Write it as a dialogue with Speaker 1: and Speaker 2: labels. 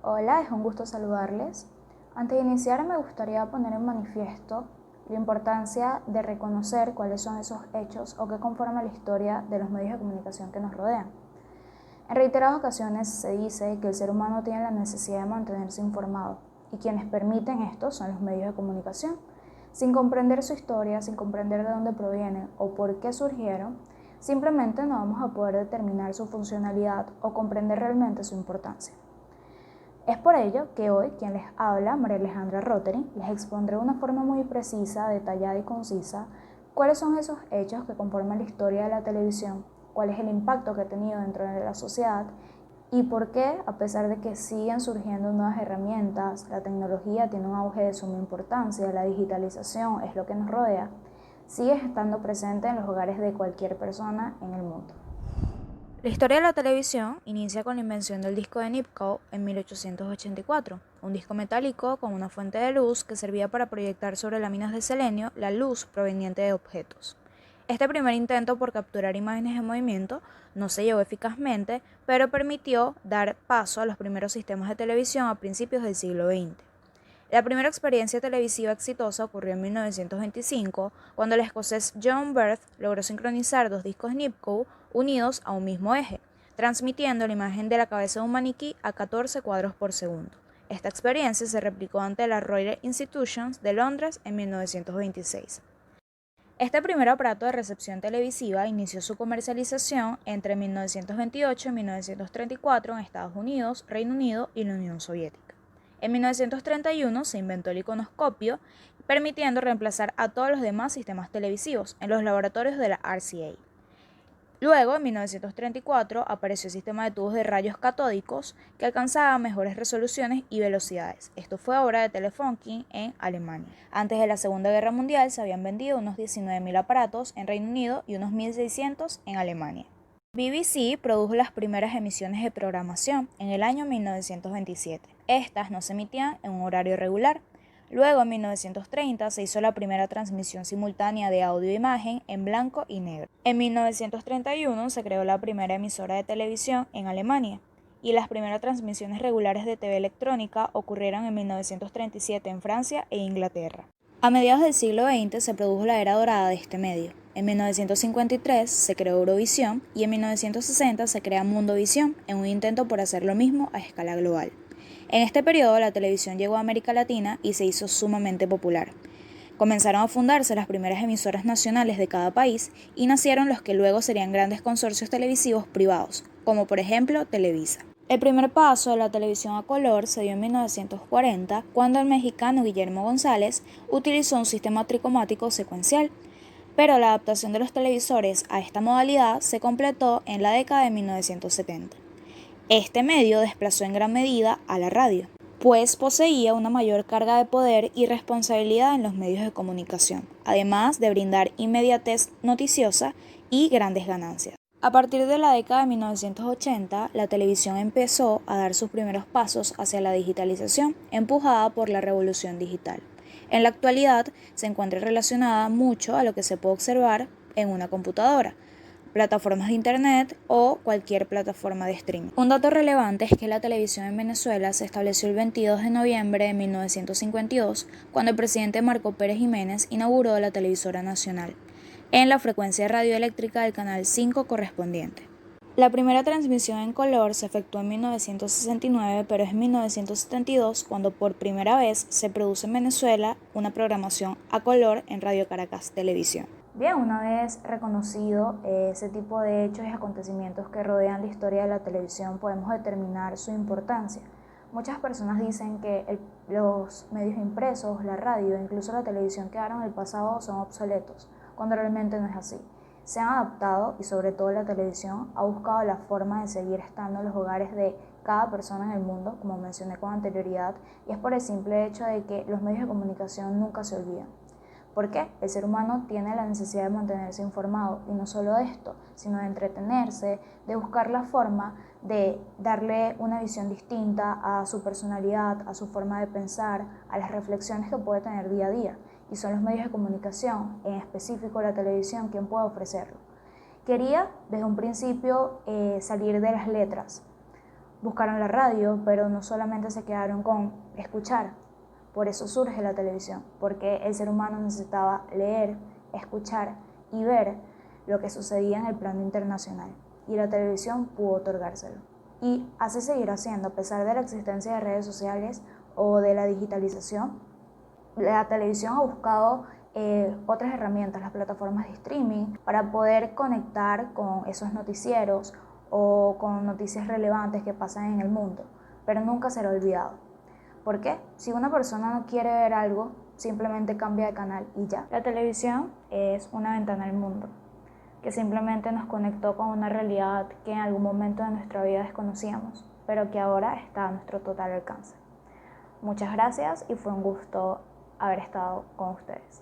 Speaker 1: Hola, es un gusto saludarles. Antes de iniciar, me gustaría poner en manifiesto la importancia de reconocer cuáles son esos hechos o qué conforman la historia de los medios de comunicación que nos rodean. En reiteradas ocasiones se dice que el ser humano tiene la necesidad de mantenerse informado y quienes permiten esto son los medios de comunicación. Sin comprender su historia, sin comprender de dónde provienen o por qué surgieron, simplemente no vamos a poder determinar su funcionalidad o comprender realmente su importancia. Es por ello que hoy quien les habla, María Alejandra Rotary, les expondré de una forma muy precisa, detallada y concisa cuáles son esos hechos que conforman la historia de la televisión, cuál es el impacto que ha tenido dentro de la sociedad y por qué, a pesar de que siguen surgiendo nuevas herramientas, la tecnología tiene un auge de suma importancia, la digitalización es lo que nos rodea, sigue estando presente en los hogares de cualquier persona en el mundo. La historia de la televisión inicia con la invención del disco de Nipkow en 1884, un disco metálico con una fuente de luz que servía para proyectar sobre láminas de selenio la luz proveniente de objetos. Este primer intento por capturar imágenes en movimiento no se llevó eficazmente, pero permitió dar paso a los primeros sistemas de televisión a principios del siglo XX. La primera experiencia televisiva exitosa ocurrió en 1925, cuando el escocés John Birth logró sincronizar dos discos Nipkow unidos a un mismo eje, transmitiendo la imagen de la cabeza de un maniquí a 14 cuadros por segundo. Esta experiencia se replicó ante la Royal Institutions de Londres en 1926. Este primer aparato de recepción televisiva inició su comercialización entre 1928 y 1934 en Estados Unidos, Reino Unido y la Unión Soviética. En 1931 se inventó el iconoscopio, permitiendo reemplazar a todos los demás sistemas televisivos en los laboratorios de la RCA. Luego, en 1934, apareció el sistema de tubos de rayos catódicos que alcanzaba mejores resoluciones y velocidades. Esto fue obra de Telefunken en Alemania. Antes de la Segunda Guerra Mundial se habían vendido unos 19.000 aparatos en Reino Unido y unos 1.600 en Alemania. BBC produjo las primeras emisiones de programación en el año 1927. Estas no se emitían en un horario regular. Luego, en 1930, se hizo la primera transmisión simultánea de audio e imagen en blanco y negro. En 1931 se creó la primera emisora de televisión en Alemania y las primeras transmisiones regulares de TV electrónica ocurrieron en 1937 en Francia e Inglaterra. A mediados del siglo XX se produjo la era dorada de este medio. En 1953 se creó Eurovisión y en 1960 se crea Mundovisión en un intento por hacer lo mismo a escala global. En este periodo la televisión llegó a América Latina y se hizo sumamente popular. Comenzaron a fundarse las primeras emisoras nacionales de cada país y nacieron los que luego serían grandes consorcios televisivos privados, como por ejemplo Televisa. El primer paso de la televisión a color se dio en 1940, cuando el mexicano Guillermo González utilizó un sistema tricomático secuencial, pero la adaptación de los televisores a esta modalidad se completó en la década de 1970. Este medio desplazó en gran medida a la radio, pues poseía una mayor carga de poder y responsabilidad en los medios de comunicación, además de brindar inmediatez noticiosa y grandes ganancias. A partir de la década de 1980, la televisión empezó a dar sus primeros pasos hacia la digitalización, empujada por la revolución digital. En la actualidad se encuentra relacionada mucho a lo que se puede observar en una computadora, plataformas de internet o cualquier plataforma de streaming. Un dato relevante es que la televisión en Venezuela se estableció el 22 de noviembre de 1952, cuando el presidente Marco Pérez Jiménez inauguró la televisora nacional, en la frecuencia radioeléctrica del canal 5 correspondiente. La primera transmisión en color se efectuó en 1969, pero es en 1972 cuando por primera vez se produce en Venezuela una programación a color en Radio Caracas Televisión. Bien, una vez reconocido ese tipo de hechos y acontecimientos que rodean la historia de la televisión, podemos determinar su importancia. Muchas personas dicen que los medios impresos, la radio e incluso la televisión que quedaron en el pasado son obsoletos, cuando realmente no es así. Se han adaptado y sobre todo la televisión ha buscado la forma de seguir estando en los hogares de cada persona en el mundo, como mencioné con anterioridad, y es por el simple hecho de que los medios de comunicación nunca se olvidan. ¿Por qué? El ser humano tiene la necesidad de mantenerse informado y no solo de esto, sino de entretenerse, de buscar la forma de darle una visión distinta a su personalidad, a su forma de pensar, a las reflexiones que puede tener día a día. Y son los medios de comunicación, en específico la televisión, quien puede ofrecerlo. Quería desde un principio salir de las letras, Buscaron la radio, pero no solamente se quedaron con escuchar. Por eso surge la televisión, porque el ser humano necesitaba leer, escuchar y ver lo que sucedía en el plano internacional. Y la televisión pudo otorgárselo. Y así seguirá siendo, a pesar de la existencia de redes sociales o de la digitalización. La televisión ha buscado otras herramientas, las plataformas de streaming, para poder conectar con esos noticieros o con noticias relevantes que pasan en el mundo, pero nunca será olvidado. ¿Por qué? Si una persona no quiere ver algo, simplemente cambia de canal y ya. La televisión es una ventana al mundo, que simplemente nos conectó con una realidad que en algún momento de nuestra vida desconocíamos, pero que ahora está a nuestro total alcance. Muchas gracias y fue un gusto haber estado con ustedes.